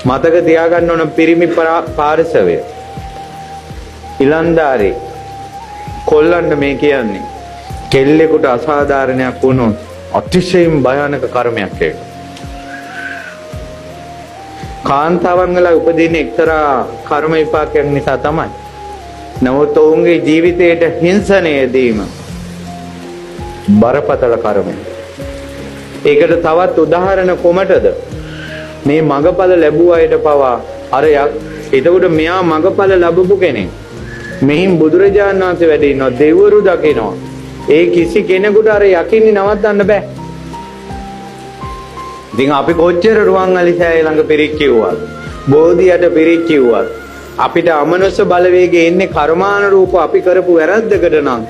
මතක තියාගන්න ඕන පිරිමි පාර්ශවය. ඉලන්දාරේ කොල්ලන්ට මේ කියන්නේ කෙල්ලෙකුට අසාධාරණයක් වුණොත් අතිශයින් භයානක කර්මයක් ඒක. කාන්තාවන් වල උපදින එක්තරා කර්ම විපාකයක් නිසා තමයි. නමුත් ඔවුන්ගේ ජීවිතයට හිංසනය දීම බරපතල කර්මය. ඒකට තවත් උදාහරණ කොමටද? මේ මගපල ලැබුව අයට පවා අරයක්. එතකොට මෙයා මගපල ලැබපු කෙනෙක්. මෙහින් බුදුරජාණන් වහන්සේ වැඩ ඉන්නවා, දෙවිවරු දකිනවා. ඒ කිසි කෙනෙකුට අර යකින්නේ නවත්තන්න බෑ. ඉතින් අපි කොච්චර රුවන්වැලි සෑය ළඟ පිරික් කිව්වත්, බෝධියට පිරික් කිව්වත්, අපිට අමනුෂ්‍ය බලවේගයේ ඉන්නේ කර්මානුරූප අපි කරපු වැරද්දකට නම්.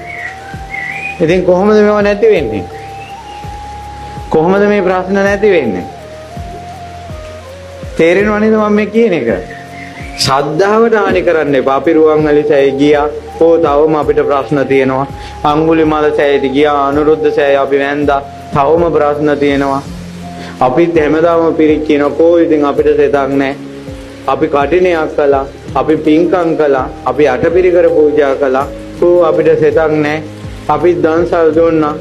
ඉතින් කොහොමද මේව නැති වෙන්නේ? කොහොමද මේ ප්‍රශ්න නැති වෙන්නේ? තේරෙනව නේද මම මේ කියන එක? ශ්‍රද්ධාවට හානි කරන්න එපා. අපි රුවන්වැලි සෑය ගියා. තවම අපිට ප්‍රශ්න තියෙනවා. අඟුලිමාල සෑයට ගියා, අනුරුද්ධ සෑය අපි වැන්දා. තවම ප්‍රශ්න තියෙනවා. අපිත් හැමදාම පිරික් කියනකෝ ඉතින් අපිට සෙතක් නැහැ. අපි කටිනයක් කළා, අපි පින්කම් කළා, අපි අටපිරිකර පූජා කළා. අපිට සෙතක් නැහැ. අපි දන්සල් දුන්නා.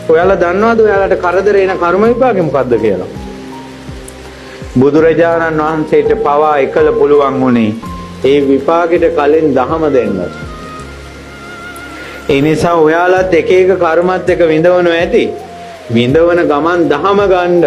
ඔයාලා දන්නවද ඔයාලට කරදර එන කර්ම විපාකෙ මොකද්ද කියලා? බුදුරජාණන් වහන්සේට පවා එකල පුළුවන් වුණේ ඒ විපාකෙට කලින් දහම දෙන්න. ඒ නිසා ඔයාලත් එක එක කර්මත් එක විඳවනු ඇති. විඳවන ගමන් දහම ගන්න.